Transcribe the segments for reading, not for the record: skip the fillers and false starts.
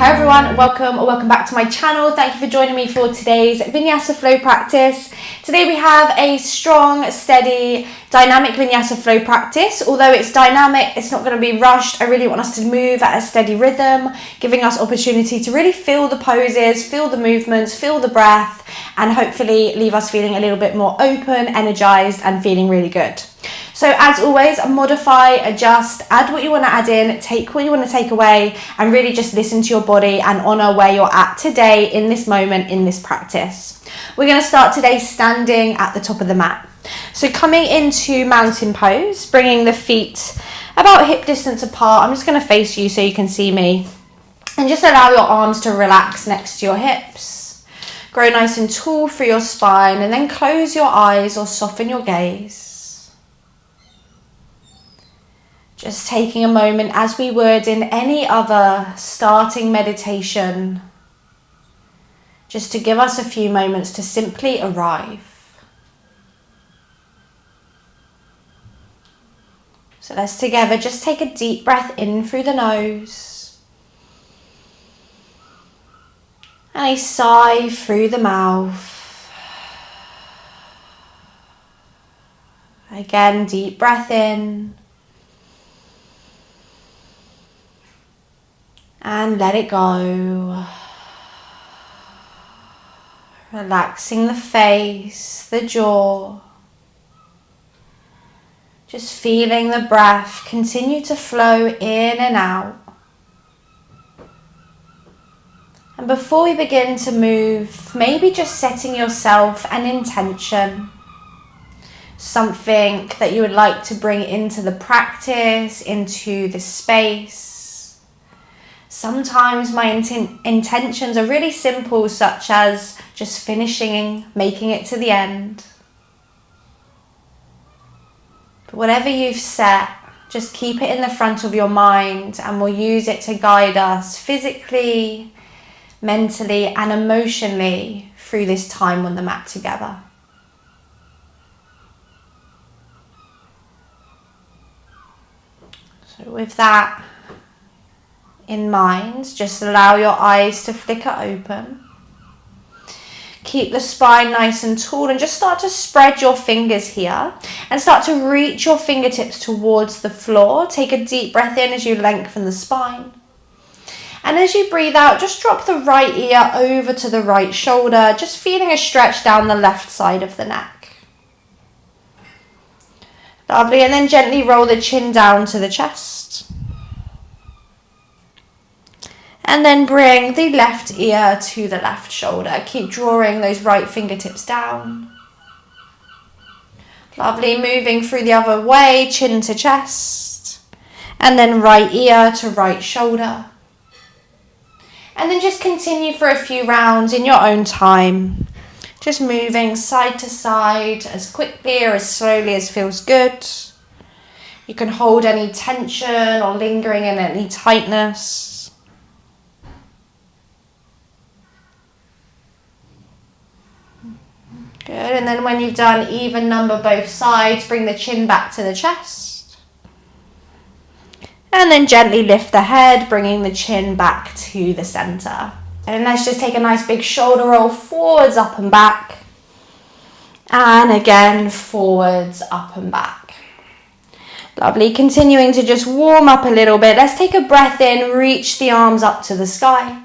Hi everyone, welcome back to my channel. Thank you for joining me for today's Vinyasa flow practice. Today we have a strong, steady, dynamic Vinyasa flow practice. Although it's dynamic, it's not going to be rushed. I really want us to move at a steady rhythm, giving us opportunity to really feel the poses, feel the movements, feel the breath, and hopefully leave us feeling a little bit more open, energized, and feeling really good. So as always, modify, adjust, add what you want to add in, take what you want to take away, and really just listen to your body and honor where you're at today in this moment, in this practice. We're going to start today standing at the top of the mat. So coming into mountain pose, bringing the feet about hip distance apart. I'm just going to face you so you can see me. And just allow your arms to relax next to your hips. Grow nice and tall through your spine, and then close your eyes or soften your gaze. Just taking a moment as we would in any other starting meditation, just to give us a few moments to simply arrive. So let's together just take a deep breath in through the nose and a sigh through the mouth. Again, deep breath in. And let it go. Relaxing the face, the jaw. Just feeling the breath continue to flow in and out. And before we begin to move, maybe just setting yourself an intention. Something that you would like to bring into the practice, into the space. Sometimes my intentions are really simple, such as just finishing, making it to the end. But whatever you've set, just keep it in the front of your mind, and we'll use it to guide us physically, mentally, and emotionally through this time on the mat together. So with that in mind, just allow your eyes to flicker open. Keep the spine nice and tall, and just start to spread your fingers here and start to reach your fingertips towards the floor. Take a deep breath in as you lengthen the spine. And as you breathe out, just drop the right ear over to the right shoulder, just feeling a stretch down the left side of the neck. Lovely, and then gently roll the chin down to the chest. And then bring the left ear to the left shoulder. Keep drawing those right fingertips down. Lovely, moving through the other way, chin to chest. And then right ear to right shoulder. And then just continue for a few rounds in your own time. Just moving side to side as quickly or as slowly as feels good. You can hold any tension or lingering in any tightness. Good, and then when you've done even number both sides, bring the chin back to the chest. And then gently lift the head, bringing the chin back to the center. And let's just take a nice big shoulder roll forwards, up and back. And again, forwards, up and back. Lovely, continuing to just warm up a little bit. Let's take a breath in, reach the arms up to the sky.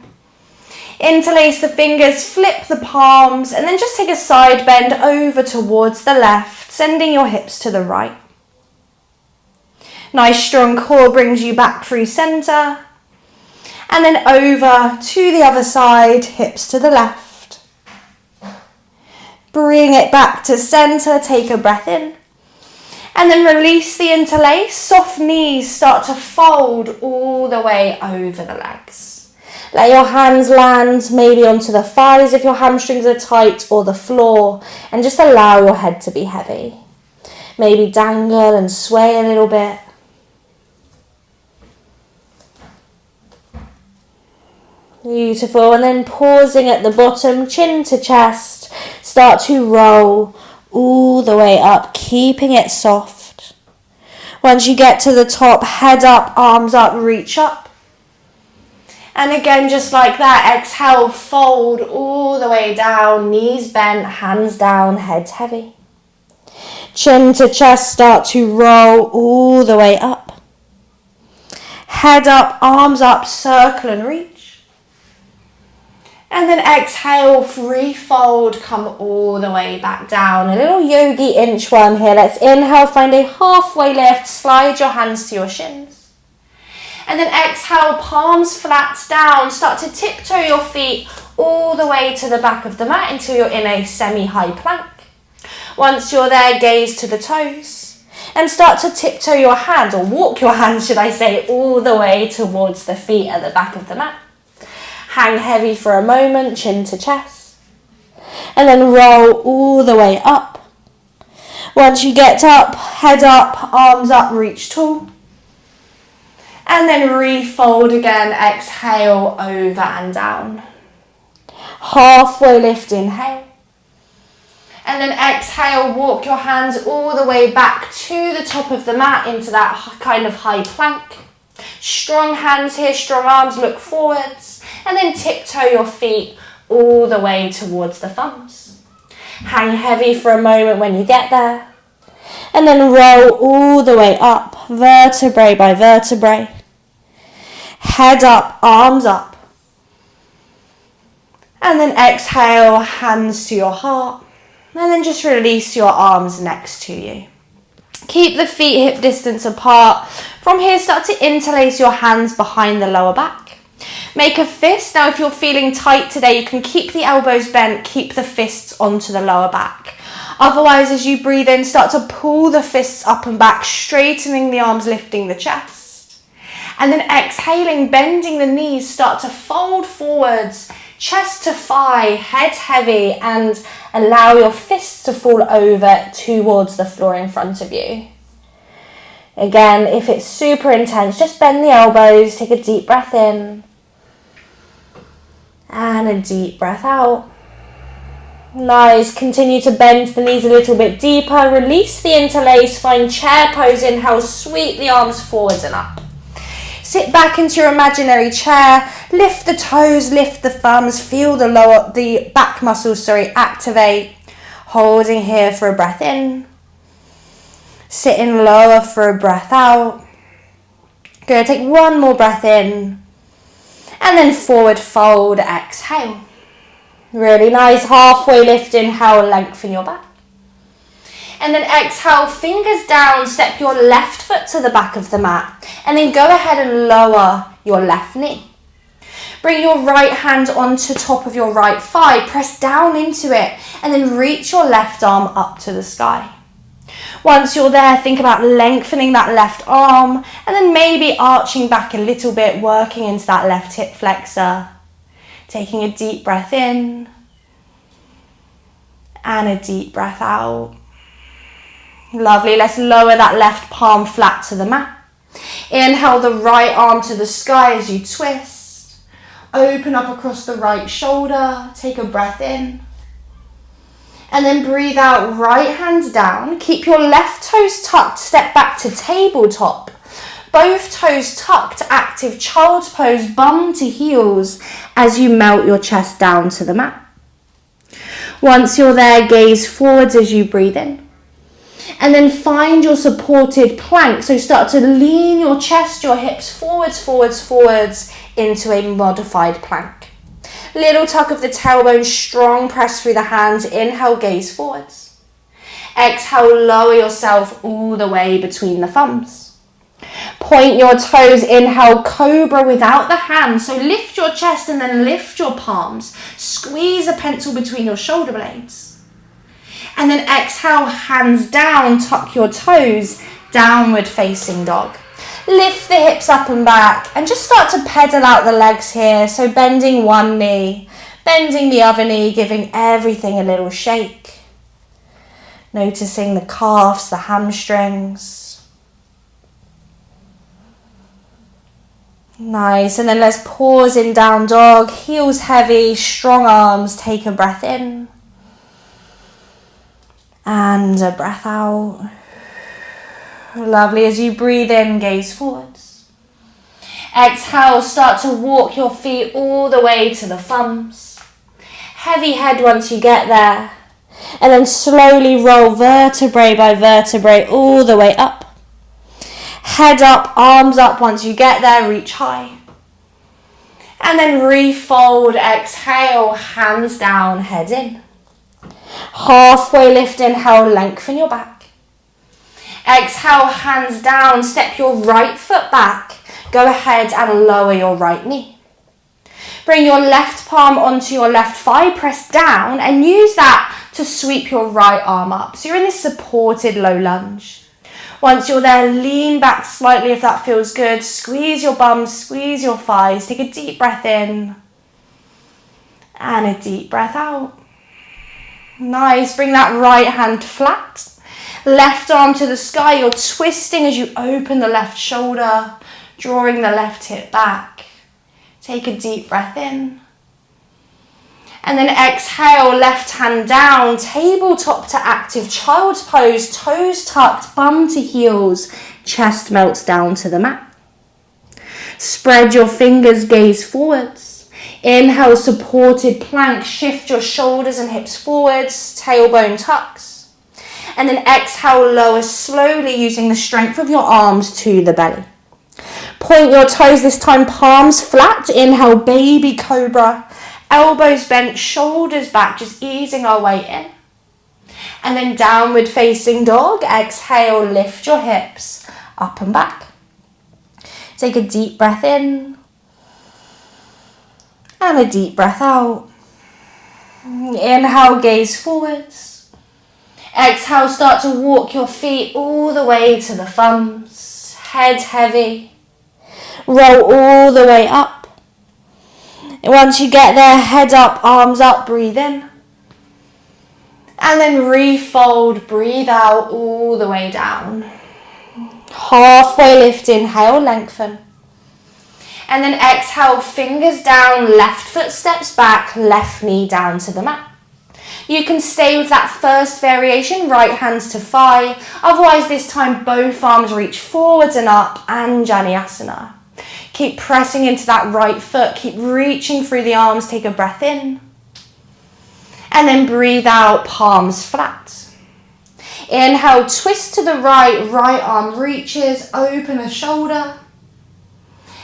Interlace the fingers, flip the palms, and then just take a side bend over towards the left, sending your hips to the right. Nice strong core brings you back through center. And then over to the other side, hips to the left. Bring it back to center, take a breath in. And then release the interlace, soft knees start to fold all the way over the legs. Let your hands land maybe onto the thighs if your hamstrings are tight, or the floor, and just allow your head to be heavy. Maybe dangle and sway a little bit. Beautiful, and then pausing at the bottom, chin to chest, start to roll all the way up, keeping it soft. Once you get to the top, head up, arms up, reach up. And again, just like that, exhale, fold all the way down, knees bent, hands down, head heavy. Chin to chest, start to roll all the way up. Head up, arms up, circle and reach. And then exhale, free fold, come all the way back down. A little yogi inchworm here. Let's inhale, find a halfway lift, slide your hands to your shins. And then exhale, palms flat down. Start to tiptoe your feet all the way to the back of the mat until you're in a semi-high plank. Once you're there, gaze to the toes. And start to tiptoe your hands, or walk your hands, should I say, all the way towards the feet at the back of the mat. Hang heavy for a moment, chin to chest. And then roll all the way up. Once you get up, head up, arms up, reach tall. And then refold again, exhale, over and down. Halfway lift, inhale. And then exhale, walk your hands all the way back to the top of the mat into that kind of high plank. Strong hands here, strong arms, look forwards. And then tiptoe your feet all the way towards the thumbs. Hang heavy for a moment when you get there. And then roll all the way up, vertebrae by vertebrae. Head up, arms up. And then exhale, hands to your heart. And then just release your arms next to you. Keep the feet hip distance apart. From here, start to interlace your hands behind the lower back. Make a fist. Now, if you're feeling tight today, you can keep the elbows bent, keep the fists onto the lower back. Otherwise, as you breathe in, start to pull the fists up and back, straightening the arms, lifting the chest. And then exhaling, bending the knees, start to fold forwards, chest to thigh, head heavy, and allow your fists to fall over towards the floor in front of you. Again, if it's super intense, just bend the elbows, take a deep breath in, and a deep breath out. Nice, continue to bend the knees a little bit deeper, release the interlace, find chair pose, inhale, sweep the arms forwards and up. Sit back into your imaginary chair, lift the toes, lift the thumbs, feel the back muscles, activate. Holding here for a breath in. Sitting lower for a breath out. Good, take one more breath in. And then forward fold, exhale. Really nice, halfway lift, inhale, lengthen your back. And then exhale, fingers down, step your left foot to the back of the mat. And then go ahead and lower your left knee. Bring your right hand onto top of your right thigh, press down into it, and then reach your left arm up to the sky. Once you're there, think about lengthening that left arm, and then maybe arching back a little bit, working into that left hip flexor. Taking a deep breath in, and a deep breath out. Lovely, let's lower that left palm flat to the mat. Inhale the right arm to the sky as you twist. Open up across the right shoulder, take a breath in. And then breathe out, right hand down. Keep your left toes tucked, step back to tabletop. Both toes tucked, active child's pose, bum to heels as you melt your chest down to the mat. Once you're there, gaze forwards as you breathe in. And then find your supported plank. So start to lean your chest, your hips forwards, forwards, forwards into a modified plank. Little tuck of the tailbone, strong press through the hands. Inhale, gaze forwards. Exhale, lower yourself all the way between the thumbs. Point your toes, inhale, cobra without the hands. So lift your chest and then lift your palms. Squeeze a pencil between your shoulder blades. And then exhale, hands down, tuck your toes, downward facing dog. Lift the hips up and back and just start to pedal out the legs here. So bending one knee, bending the other knee, giving everything a little shake. Noticing the calves, the hamstrings. Nice, and then let's pause in down dog, heels heavy, strong arms, take a breath in. And a breath out. Lovely, as you breathe in, gaze forwards. Exhale, start to walk your feet all the way to the thumbs. Heavy head once you get there. And then slowly roll vertebrae by vertebrae all the way up. Head up, arms up once you get there, reach high. And then refold, exhale, hands down, head in. Halfway lift, inhale, lengthen your back. Exhale, hands down, step your right foot back. Go ahead and lower your right knee. Bring your left palm onto your left thigh, press down and use that to sweep your right arm up. So you're in this supported low lunge. Once you're there, lean back slightly if that feels good. Squeeze your bum, squeeze your thighs. Take a deep breath in and a deep breath out. Nice, bring that right hand flat. Left arm to the sky. You're twisting as you open the left shoulder, drawing the left hip back. Take a deep breath in. And then exhale, left hand down, tabletop to active child's pose, toes tucked, bum to heels, chest melts down to the mat. Spread your fingers, gaze forwards. Inhale, supported plank, shift your shoulders and hips forwards, tailbone tucks. And then exhale, lower slowly using the strength of your arms to the belly. Point your toes, this time palms flat. Inhale, baby cobra. Elbows bent, shoulders back, just easing our way in. And then downward facing dog. Exhale, lift your hips up and back. Take a deep breath in. And a deep breath out. Inhale, gaze forwards. Exhale, start to walk your feet all the way to the thumbs. Head heavy. Roll all the way up. Once you get there, head up, arms up, breathe in. And then refold, breathe out all the way down. Halfway lift, inhale, lengthen. And then exhale, fingers down, left foot steps back, left knee down to the mat. You can stay with that first variation, right hands to thigh. Otherwise, this time, both arms reach forwards and up, Anjaneyasana. Keep pressing into that right foot. Keep reaching through the arms. Take a breath in. And then breathe out, palms flat. Inhale, twist to the right. Right arm reaches, open a shoulder.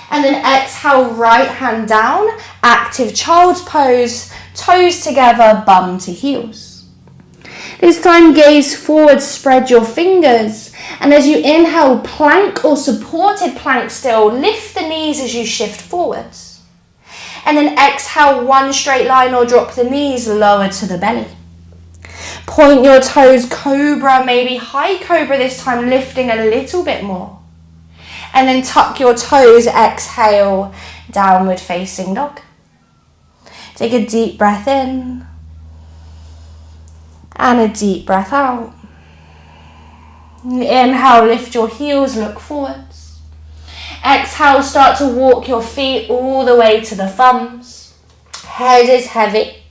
And then exhale, right hand down. Active child's pose. Toes together, bum to heels. This time, gaze forward, spread your fingers. And as you inhale, plank or supported plank still, lift the knees as you shift forwards. And then exhale, one straight line or drop the knees, lower to the belly. Point your toes, cobra, maybe high cobra this time, lifting a little bit more. And then tuck your toes, exhale, downward facing dog. Take a deep breath in. And a deep breath out. Inhale, lift your heels, look forwards. Exhale, start to walk your feet all the way to the thumbs. Head is heavy.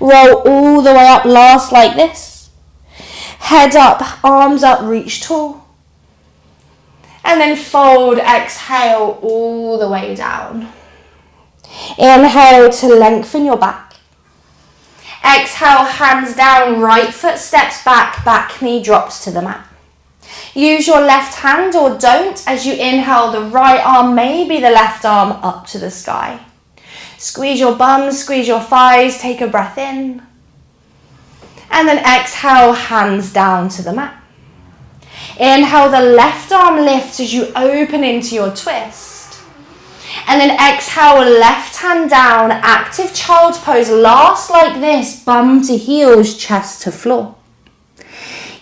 Roll all the way up, last like this. Head up, arms up, reach tall. And then fold, exhale, all the way down. Inhale to lengthen your back. Exhale, hands down, right foot steps back, back knee drops to the mat. Use your left hand or don't as you inhale the right arm, maybe the left arm up to the sky. Squeeze your bum, squeeze your thighs, take a breath in. And then exhale, hands down to the mat. Inhale, the left arm lifts as you open into your twist. And then exhale, left hand down, active child's pose, last like this, bum to heels, chest to floor.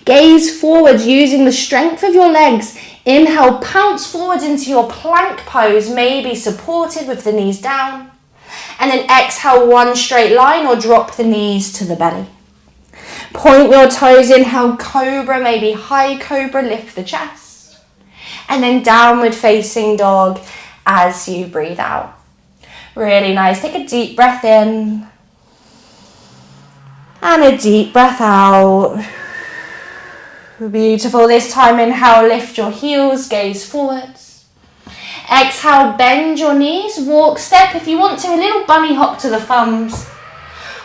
Gaze forwards using the strength of your legs. Inhale, pounce forwards into your plank pose, maybe supported with the knees down. And then exhale, one straight line or drop the knees to the belly. Point your toes, inhale, cobra, maybe high cobra, lift the chest. And then downward facing dog as you breathe out. Really nice. Take a deep breath in. And a deep breath out. Beautiful. This time, inhale, lift your heels, gaze forwards. Exhale, bend your knees, walk step. If you want to, a little bunny hop to the thumbs.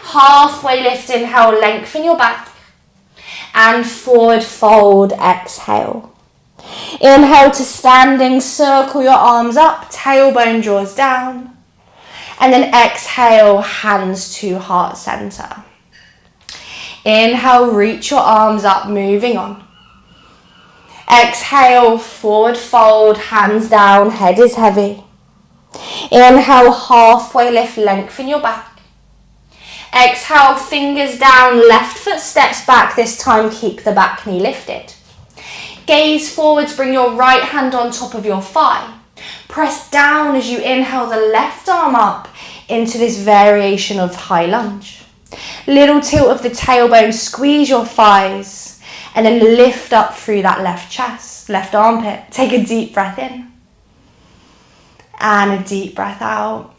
Halfway lift, inhale, lengthen your back. And forward fold, exhale. Inhale to standing, circle your arms up, tailbone draws down. And then exhale, hands to heart center. Inhale, reach your arms up, moving on. Exhale, forward fold, hands down, head is heavy. Inhale, halfway lift, lengthen your back. Exhale, fingers down, left foot steps back. This time, keep the back knee lifted. Gaze forwards, bring your right hand on top of your thigh. Press down as you inhale the left arm up into this variation of high lunge. Little tilt of the tailbone, squeeze your thighs, and then lift up through that left chest, left armpit. Take a deep breath in. And a deep breath out.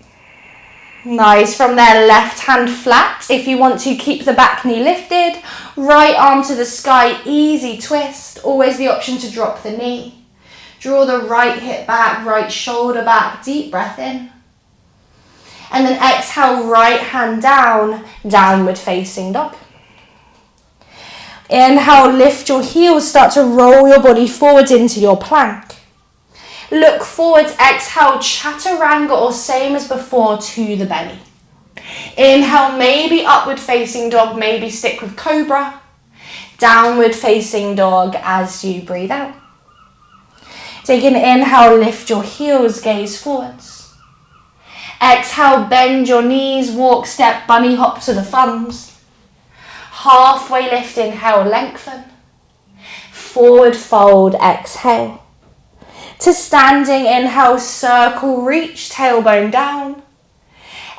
Nice. From there, left hand flat. If you want to, keep the back knee lifted. Right arm to the sky, easy twist. Always the option to drop the knee. Draw the right hip back, right shoulder back. Deep breath in. And then exhale, right hand down, downward facing dog. Inhale, lift your heels, start to roll your body forwards into your plank. Look forwards, exhale, chaturanga or same as before to the belly. Inhale, maybe upward facing dog, maybe stick with cobra. Downward facing dog as you breathe out. Take an inhale, lift your heels, gaze forwards. Exhale, bend your knees, walk step, bunny hop to the thumbs. Halfway lift, inhale, lengthen. Forward fold, exhale. To standing, inhale, circle, reach, tailbone down.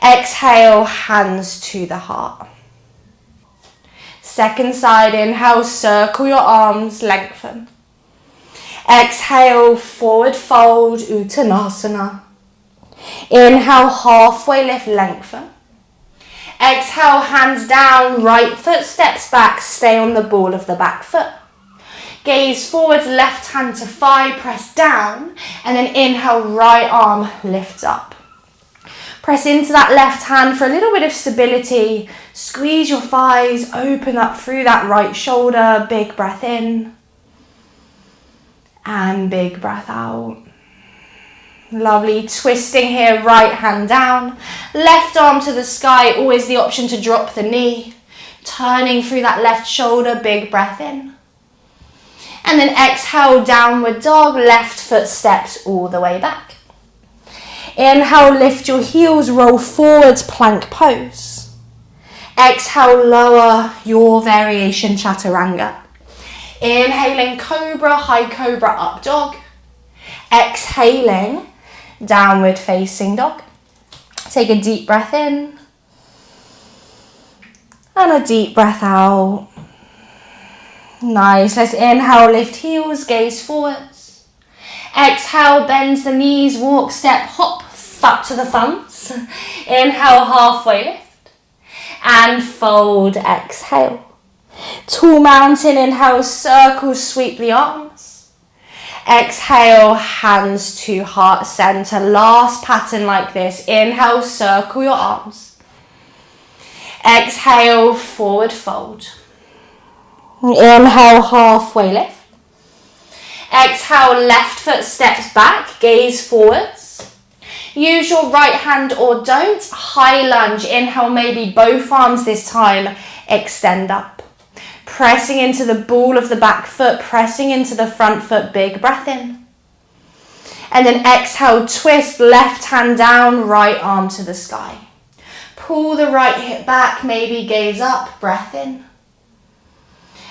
Exhale, hands to the heart. Second side, inhale, circle your arms, lengthen. Exhale, forward fold, Uttanasana. Inhale, halfway lift, lengthen. Exhale, hands down, right foot steps back, stay on the ball of the back foot. Gaze forwards, left hand to thigh, press down, and then inhale, right arm lifts up. Press into that left hand for a little bit of stability. Squeeze your thighs, open up through that right shoulder, big breath in. And big breath out. Lovely, twisting here, right hand down, left arm to the sky, always the option to drop the knee, turning through that left shoulder, big breath in. And then exhale, downward dog, left foot steps all the way back. Inhale, lift your heels, roll forwards, plank pose. Exhale, lower your variation chaturanga. Inhaling, cobra, high cobra, up dog. Exhaling, downward facing dog. Take a deep breath in and a deep breath out. Nice. Let's inhale, lift heels, gaze forwards. Exhale, bend the knees, walk, step, hop, up to the thumbs. Inhale, halfway lift and fold, exhale. Tall mountain, inhale, circle, sweep the arms. Exhale, hands to heart center. Last pattern like this. Inhale, circle your arms. Exhale, forward fold. Inhale, halfway lift. Exhale, left foot steps back, gaze forwards. Use your right hand or don't. High lunge. Inhale, maybe both arms this time. Extend up. Pressing into the ball of the back foot, pressing into the front foot, big breath in. And then exhale, twist, left hand down, right arm to the sky. Pull the right hip back, maybe gaze up, breath in.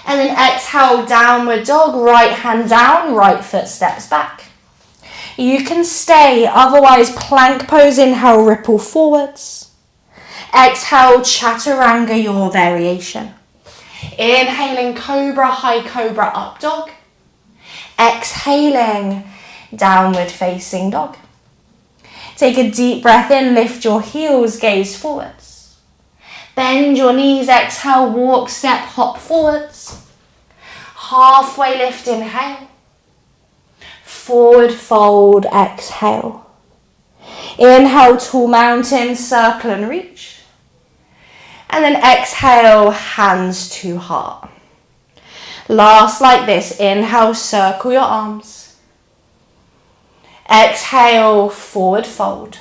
And then exhale, downward dog, right hand down, right foot steps back. You can stay, otherwise plank pose, inhale, ripple forwards. Exhale, chaturanga, your variation. Inhaling, cobra, high cobra, up dog. Exhaling, downward facing dog. Take a deep breath in, lift your heels, gaze forwards. Bend your knees, exhale, walk, step, hop forwards. Halfway lift, inhale. forward fold, exhale. Inhale, tall mountain, circle and reach. And then exhale, hands to heart. Last like this, inhale, circle your arms. Exhale, forward fold.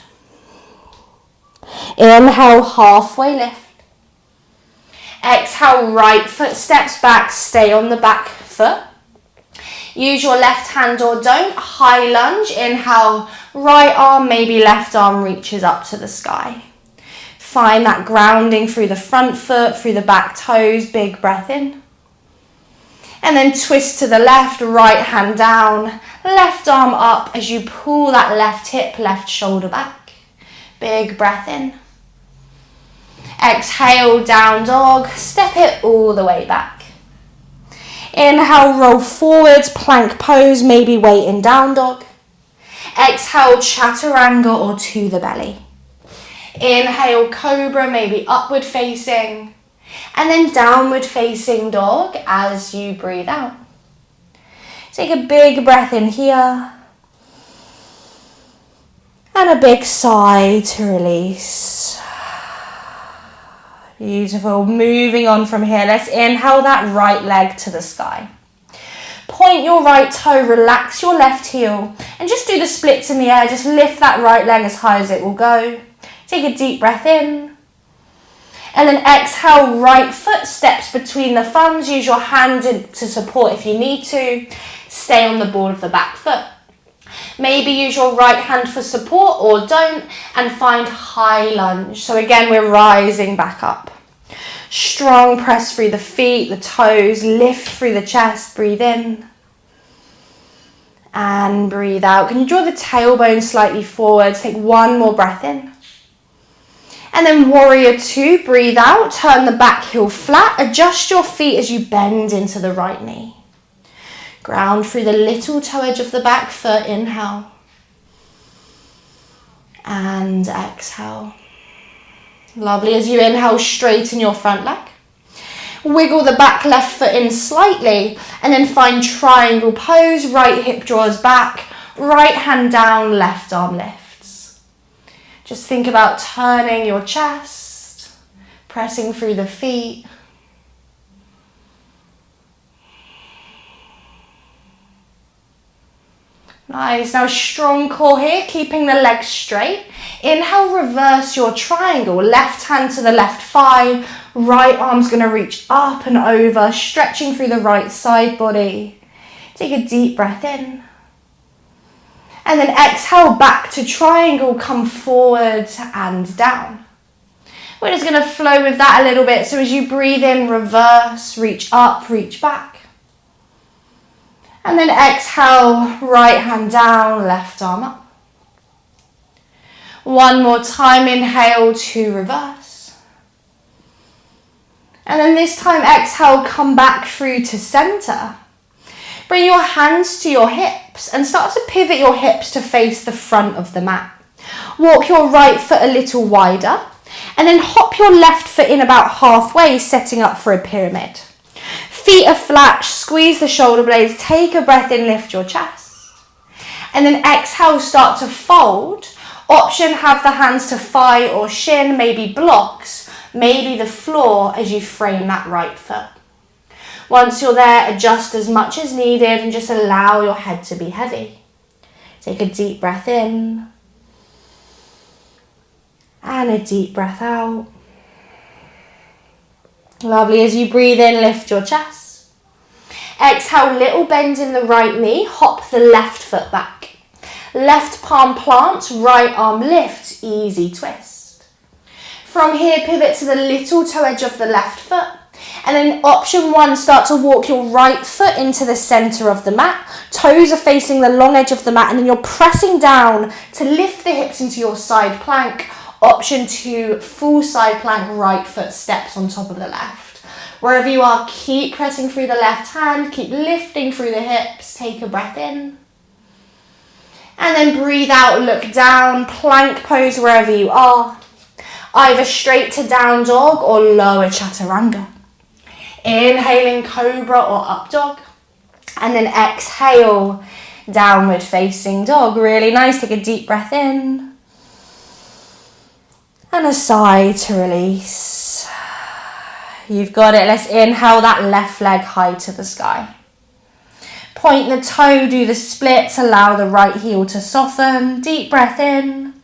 Inhale, halfway lift. Exhale, right foot steps back, stay on the back foot. Use your left hand or don't. High lunge, inhale, right arm, maybe left arm reaches up to the sky. Find that grounding through the front foot, through the back toes, big breath in. And then twist to the left, right hand down, left arm up as you pull that left hip, left shoulder back. Big breath in. Exhale, down dog, step it all the way back. Inhale, roll forwards, plank pose, maybe weight in down dog. Exhale, chaturanga or to the belly. Inhale, cobra, maybe upward facing. And then downward facing dog as you breathe out. Take a big breath in here. And a big sigh to release. Beautiful. Moving on from here, let's inhale that right leg to the sky. Point your right toe, relax your left heel, and just do the splits in the air. Just lift that right leg as high as it will go. Take a deep breath in. And then exhale, right foot steps between the thumbs. Use your hand to support if you need to. Stay on the ball of the back foot. Maybe use your right hand for support or don't, and find high lunge. So again, we're rising back up. Strong press through the feet, the toes, lift through the chest, breathe in. And breathe out. Can you draw the tailbone slightly forwards? Take one more breath in. And then warrior two, breathe out, turn the back heel flat, adjust your feet as you bend into the right knee. Ground through the little toe edge of the back foot, inhale. And exhale. Lovely, as you inhale, straighten your front leg. Wiggle the back left foot in slightly, and then find triangle pose, right hip draws back, right hand down, left arm lifts. Just think about turning your chest, pressing through the feet. Nice, now strong core here, keeping the legs straight. Inhale, reverse your triangle, left hand to the left thigh, right arm's gonna reach up and over, stretching through the right side body. Take a deep breath in. And then exhale, back to triangle, come forward and down. We're just gonna flow with that a little bit. So as you breathe in, reverse, reach up, reach back. And then exhale, right hand down, left arm up. One more time, inhale to reverse. And then this time, exhale, come back through to center. Bring your hands to your hips and start to pivot your hips to face the front of the mat. Walk your right foot a little wider and then hop your left foot in about halfway, setting up for a pyramid. Feet are flat, squeeze the shoulder blades, take a breath in, lift your chest. And then exhale, start to fold. Option, have the hands to thigh or shin, maybe blocks, maybe the floor as you frame that right foot. Once you're there, adjust as much as needed and just allow your head to be heavy. Take a deep breath in. And a deep breath out. Lovely, as you breathe in, lift your chest. Exhale, little bend in the right knee, hop the left foot back. Left palm plants, right arm lifts, easy twist. From here, pivot to the little toe edge of the left foot. And then option one, start to walk your right foot into the center of the mat. Toes are facing the long edge of the mat, and then you're pressing down to lift the hips into your side plank. Option two, full side plank, right foot steps on top of the left. Wherever you are, keep pressing through the left hand, keep lifting through the hips, take a breath in. And then breathe out, look down, plank pose wherever you are. Either straight to down dog or lower chaturanga. Inhaling cobra or up dog. And then exhale, downward facing dog. Really nice. Take a deep breath in. And a sigh to release. You've got it. Let's inhale that left leg high to the sky. Point the toe, do the splits, allow the right heel to soften. Deep breath in.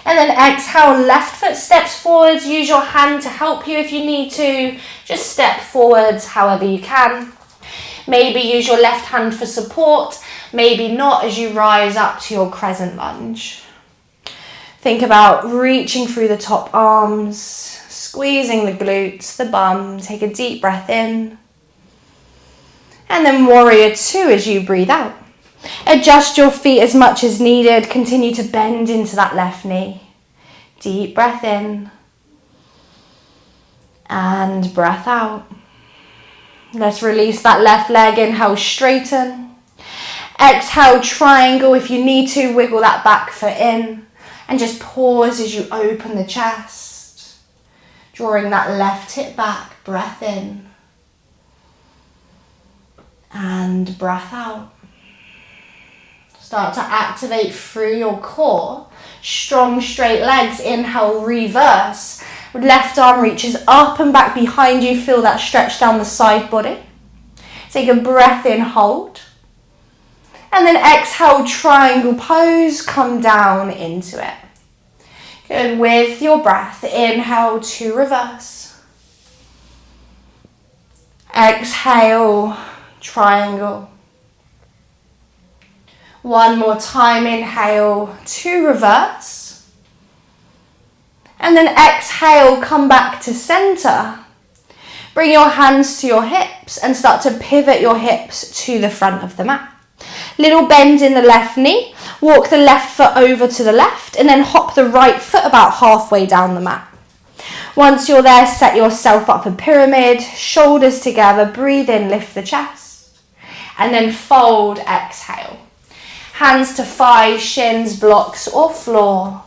And then exhale, left foot steps forwards. Use your hand to help you if you need to. Just step forwards however you can. Maybe use your left hand for support. Maybe not as you rise up to your crescent lunge. Think about reaching through the top arms, squeezing the glutes, the bum. Take a deep breath in. And then warrior two as you breathe out. Adjust your feet as much as needed. Continue to bend into that left knee. Deep breath in. And breath out. Let's release that left leg. Inhale, straighten. Exhale, triangle. If you need to, wiggle that back foot in. And just pause as you open the chest. Drawing that left hip back. Breath in. And breath out. Start to activate through your core. Strong, straight legs. Inhale, reverse. Left arm reaches up and back behind you. Feel that stretch down the side body. Take a breath in, hold. And then exhale, triangle pose. Come down into it. Good. With your breath, inhale to reverse. Exhale, triangle. One more time, inhale to reverse. And then exhale, come back to center. Bring your hands to your hips and start to pivot your hips to the front of the mat. Little bend in the left knee. Walk the left foot over to the left and then hop the right foot about halfway down the mat. Once you're there, set yourself up for pyramid. Shoulders together, breathe in, lift the chest. And then fold, exhale. Hands to thighs, shins, blocks or floor.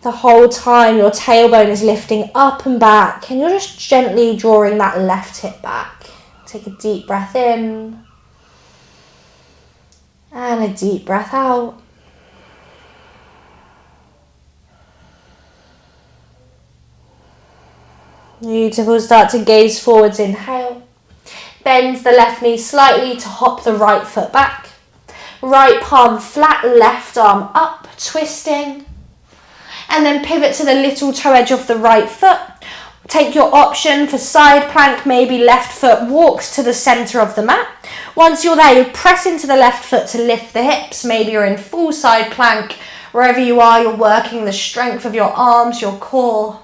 The whole time your tailbone is lifting up and back and you're just gently drawing that left hip back. Take a deep breath in and a deep breath out. Beautiful. Start to gaze forwards, inhale. Bend the left knee slightly to hop the right foot back. Right palm flat, left arm up, twisting. And then pivot to the little toe edge of the right foot. Take your option for side plank, maybe left foot walks to the center of the mat. Once you're there, you press into the left foot to lift the hips. Maybe you're in full side plank. Wherever you are, you're working the strength of your arms, your core.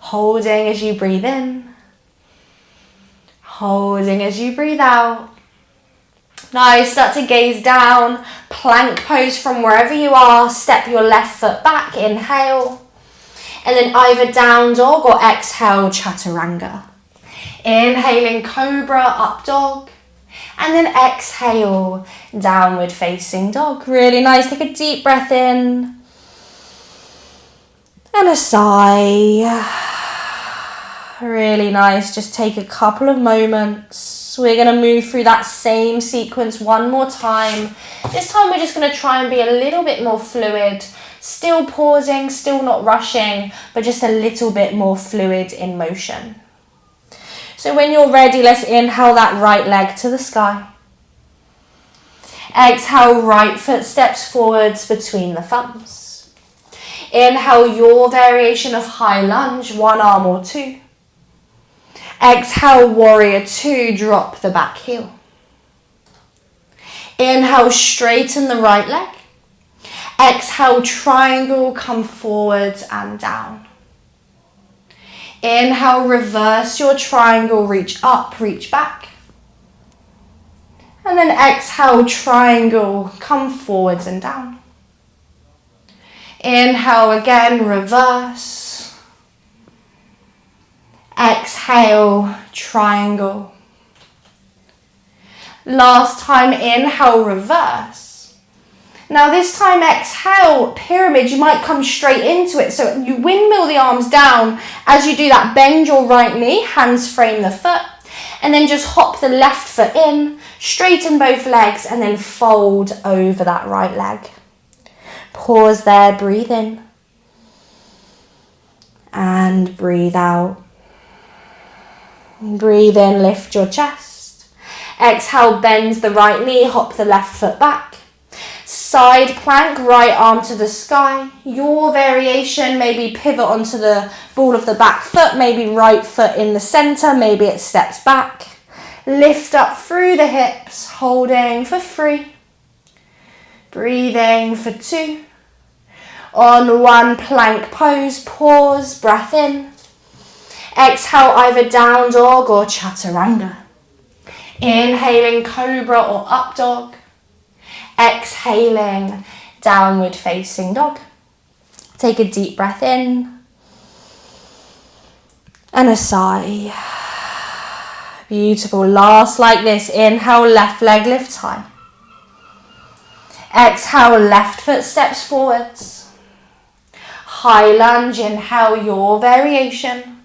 Holding as you breathe in. Holding as you breathe out. Nice, start to gaze down, plank pose from wherever you are, step your left foot back, inhale, and then either down dog or exhale, chaturanga. Inhaling cobra, up dog, and then exhale, downward facing dog. Really nice, take a deep breath in, and a sigh. Really nice, just take a couple of moments. We're going to move through that same sequence one more time. This time we're just going to try and be a little bit more fluid. Still pausing, still not rushing, but just a little bit more fluid in motion. So when you're ready, let's inhale that right leg to the sky. Exhale, right foot steps forwards between the thumbs. Inhale your variation of high lunge, one arm or two. Exhale, warrior two, drop the back heel. Inhale, straighten the right leg. Exhale, triangle, come forwards and down. Inhale, reverse your triangle, reach up, reach back. And then exhale, triangle, come forwards and down. Inhale again, reverse. Exhale, triangle. Last time, inhale, reverse. Now this time, exhale, pyramid. You might come straight into it. So you windmill the arms down. As you do that, bend your right knee, hands frame the foot. And then just hop the left foot in, straighten both legs, and then fold over that right leg. Pause there, breathe in. And breathe out. Breathe in, lift your chest. Exhale, bend the right knee, hop the left foot back. Side plank, right arm to the sky. Your variation, maybe pivot onto the ball of the back foot, maybe right foot in the center, maybe it steps back. Lift up through the hips, holding for 3. Breathing for 2. On 1, plank pose, pause, breath in. Exhale, either down dog or chaturanga. Inhaling cobra or up dog. Exhaling, downward facing dog. Take a deep breath in and a sigh. Beautiful. Last like this. Inhale, left leg lifts high. Exhale, left foot steps forwards. High lunge, inhale your variation.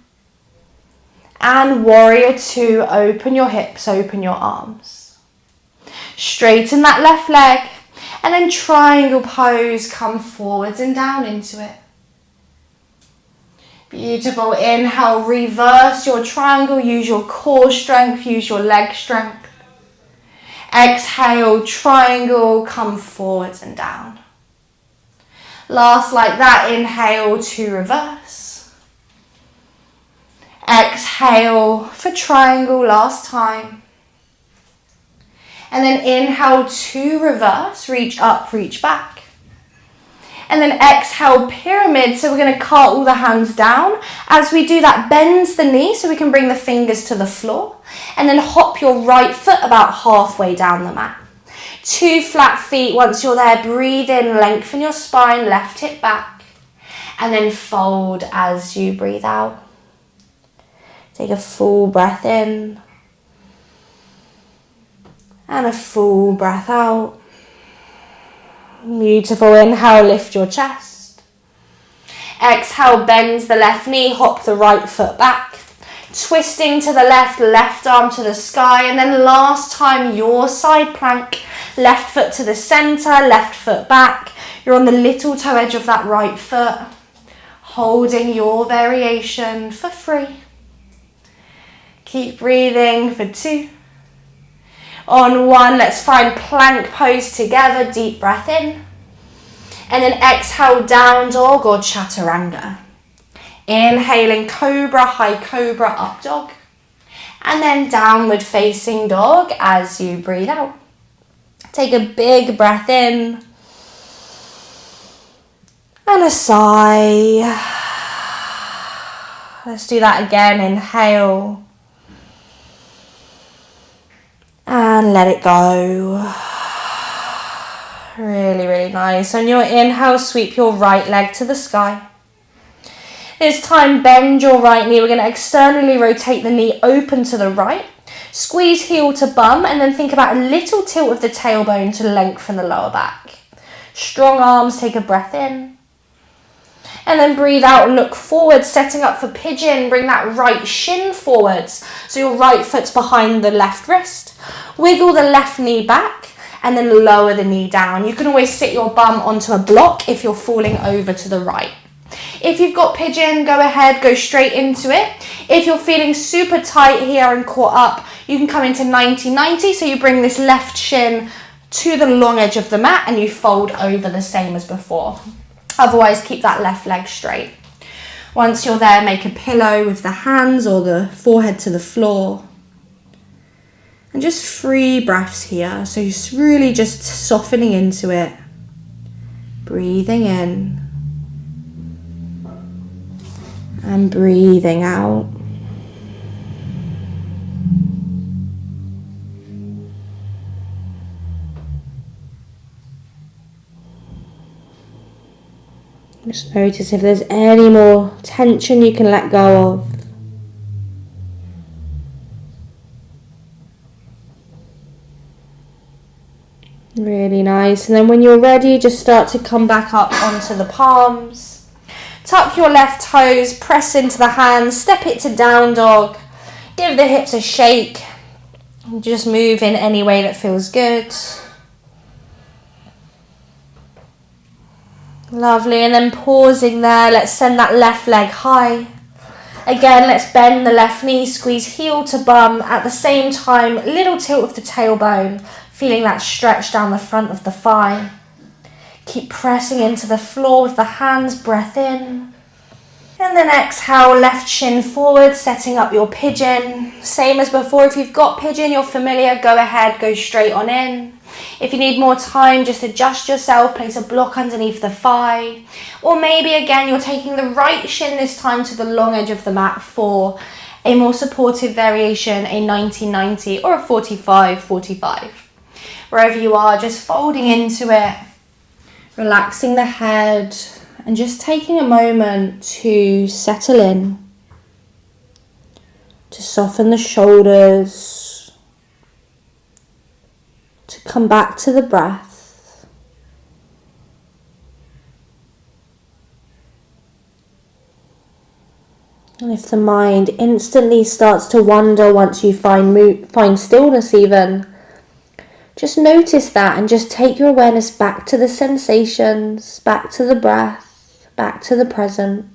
And warrior 2, open your hips, open your arms. Straighten that left leg, and then triangle pose, come forwards and down into it. Beautiful. Inhale, reverse your triangle, use your core strength, use your leg strength. Exhale, triangle, come forwards and down. Last like that, inhale to reverse. Exhale for triangle, last time. And then inhale to reverse, reach up, reach back. And then exhale, pyramid. So we're going to cart all the hands down. As we do that, bends the knee so we can bring the fingers to the floor. And then hop your right foot about halfway down the mat. 2 flat feet. Once you're there, breathe in, lengthen your spine, left hip back. And then fold as you breathe out. Take a full breath in. And a full breath out. Beautiful. Inhale, lift your chest. Exhale, bend the left knee, hop the right foot back. Twisting to the left, left arm to the sky. And then last time, your side plank. Left foot to the center, left foot back. You're on the little toe edge of that right foot. Holding your variation for 3. Keep breathing for 2. On 1, let's find plank pose together. Deep breath in. And then exhale, down dog or chaturanga. Inhaling cobra, high cobra, up dog. And then downward facing dog as you breathe out. Take a big breath in. And a sigh. Let's do that again. Inhale. And let it go. Really, really nice. On your inhale, sweep your right leg to the sky. This time, bend your right knee. We're going to externally rotate the knee open to the right. Squeeze heel to bum, and then think about a little tilt of the tailbone to lengthen the lower back. Strong arms, take a breath in. And then breathe out, look forward, setting up for pigeon. Bring that right shin forwards, so your right foot's behind the left wrist. Wiggle the left knee back, and then lower the knee down. You can always sit your bum onto a block if you're falling over to the right. If you've got pigeon, go ahead, go straight into it. If you're feeling super tight here and caught up, you can come into 90-90. So you bring this left shin to the long edge of the mat and you fold over the same as before. Otherwise, keep that left leg straight. Once you're there, make a pillow with the hands or the forehead to the floor. And just 3 breaths here. So you're really just softening into it. Breathing in. And breathing out. Just notice if there's any more tension you can let go of. Really nice. And then when you're ready, just start to come back up onto the palms. Tuck your left toes, press into the hands, step it to down dog. Give the hips a shake. Just move in any way that feels good. Lovely, and then pausing there, let's send that left leg high. Again, let's bend the left knee, squeeze heel to bum. At the same time, little tilt of the tailbone, feeling that stretch down the front of the thigh. Keep pressing into the floor with the hands, breath in. And then exhale, left shin forward, setting up your pigeon. Same as before, if you've got pigeon, you're familiar, go ahead, go straight on in. If you need more time, just adjust yourself, place a block underneath the thigh. Or maybe again, you're taking the right shin this time to the long edge of the mat for a more supportive variation, a 90-90 or a 45-45. Wherever you are, just folding into it, relaxing the head, and just taking a moment to settle in, to soften the shoulders, to come back to the breath. And if the mind instantly starts to wander once you find stillness even, just notice that and just take your awareness back to the sensations, back to the breath, back to the present.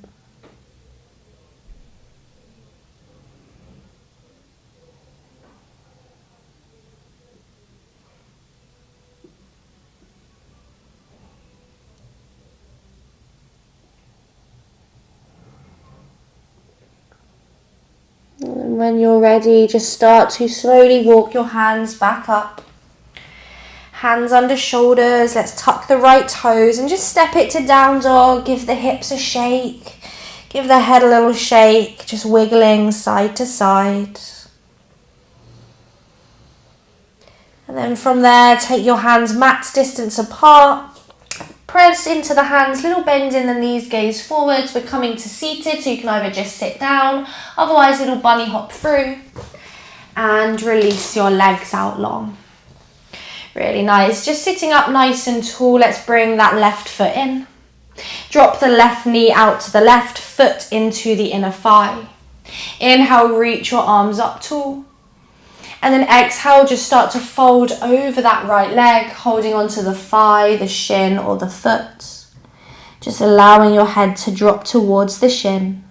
And when you're ready, just start to slowly walk your hands back up. Hands under shoulders, let's tuck the right toes and just step it to down dog. Give the hips a shake, give the head a little shake, just wiggling side to side. And then from there, take your hands mat distance apart. Press into the hands, little bend in the knees, gaze forwards. We're coming to seated, so you can either just sit down, otherwise little bunny hop through. And release your legs out long. Really nice. Just sitting up nice and tall. Let's bring that left foot in. Drop the left knee out to the left, foot into the inner thigh. Inhale, reach your arms up tall. And then exhale, just start to fold over that right leg, holding onto the thigh, the shin, or the foot. Just allowing your head to drop towards the shin.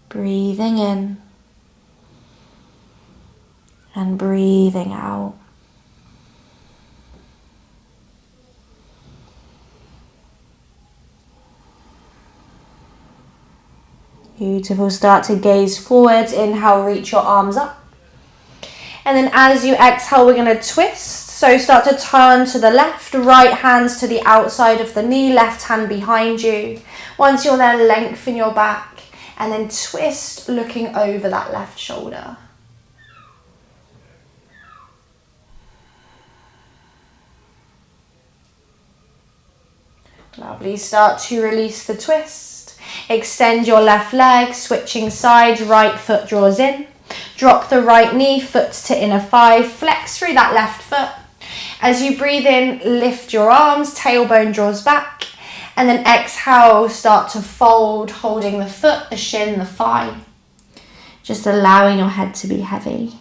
Breathing in. And breathing out. Beautiful. Start to gaze forwards. Inhale, reach your arms up. And then as you exhale, we're going to twist. So start to turn to the left, right hands to the outside of the knee, left hand behind you. Once you're there, lengthen your back and then twist, looking over that left shoulder. Lovely. Start to release the twist. Extend your left leg, switching sides, right foot draws in. Drop the right knee, foot to inner thigh, flex through that left foot. As you breathe in, lift your arms, tailbone draws back. And then exhale, start to fold, holding the foot, the shin, the thigh. Just allowing your head to be heavy.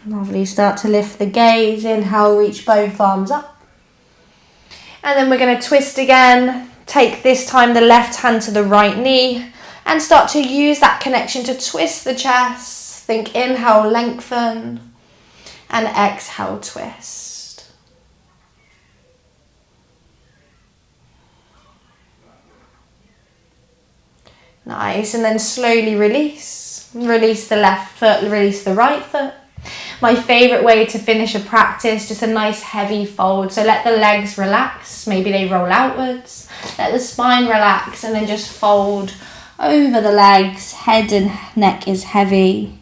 Lovely. Start to lift the gaze. Inhale, reach both arms up. And then we're going to twist again. Take this time the left hand to the right knee and start to use that connection to twist the chest. Think inhale, lengthen, and exhale, twist. Nice. And then slowly release. Release the left foot, release the right foot. My favourite way to finish a practice, just a nice heavy fold. So let the legs relax, maybe they roll outwards. Let the spine relax and then just fold over the legs. Head and neck is heavy.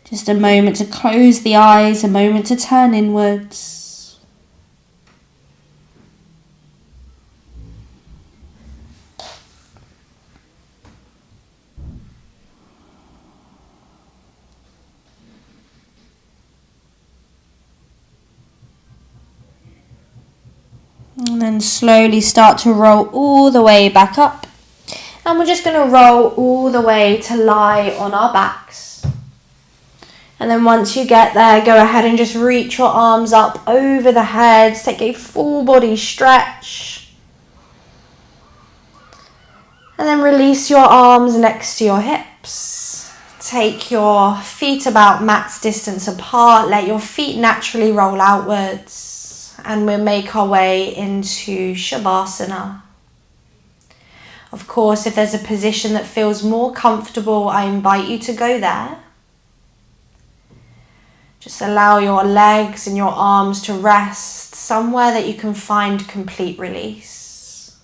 Just a moment to close the eyes, a moment to turn inwards. And then slowly start to roll all the way back up. And we're just going to roll all the way to lie on our backs. And then once you get there, go ahead and just reach your arms up over the head. Take a full body stretch. And then release your arms next to your hips. Take your feet about mat's distance apart. Let your feet naturally roll outwards. And we'll make our way into Savasana. Of course, if there's a position that feels more comfortable, I invite you to go there. Just allow your legs and your arms to rest somewhere that you can find complete release.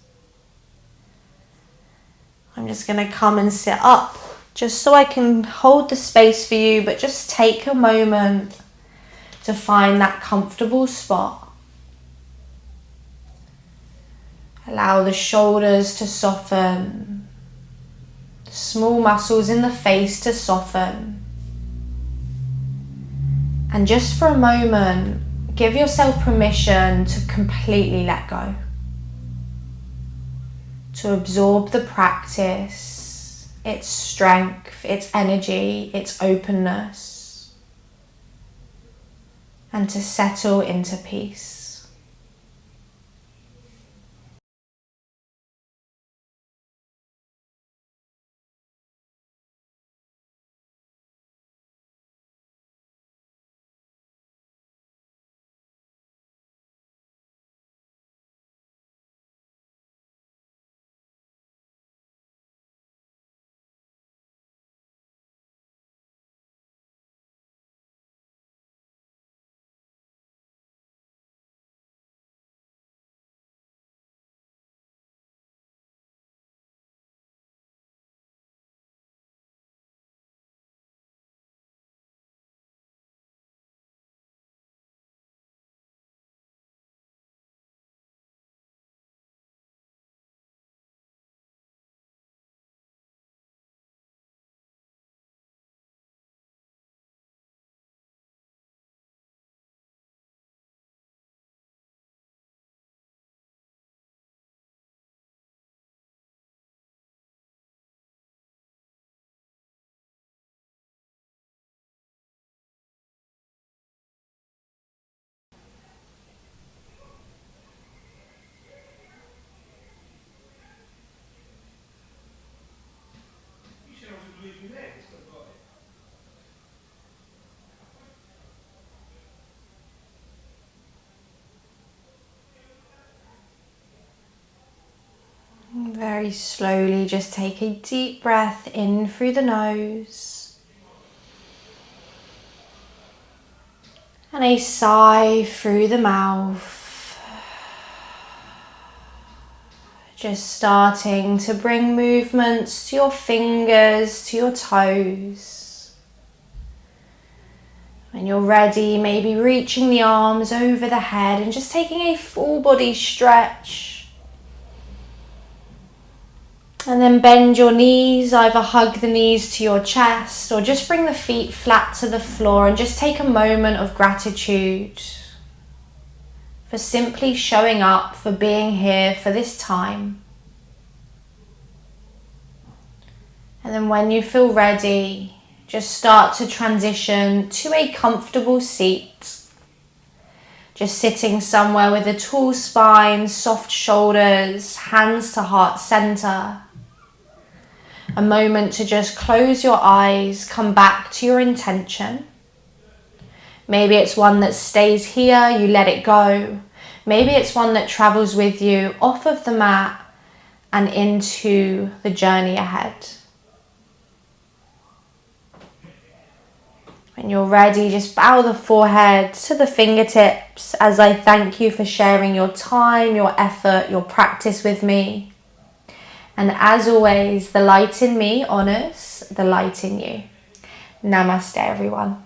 I'm just going to come and sit up just so I can hold the space for you, but just take a moment to find that comfortable spot. Allow the shoulders to soften, the small muscles in the face to soften. And just for a moment, give yourself permission to completely let go. To absorb the practice, its strength, its energy, its openness. And to settle into peace. Very slowly, just take a deep breath in through the nose and a sigh through the mouth. Just starting to bring movements to your fingers, to your toes. When you're ready, maybe reaching the arms over the head and just taking a full body stretch. And then bend your knees, either hug the knees to your chest or just bring the feet flat to the floor and just take a moment of gratitude for simply showing up, for being here for this time. And then when you feel ready, just start to transition to a comfortable seat. Just sitting somewhere with a tall spine, soft shoulders, hands to heart center. A moment to just close your eyes, come back to your intention. Maybe it's one that stays here, you let it go. Maybe it's one that travels with you off of the mat and into the journey ahead. When you're ready, just bow the forehead to the fingertips as I thank you for sharing your time, your effort, your practice with me. And as always, the light in me honors the light in you. Namaste, everyone.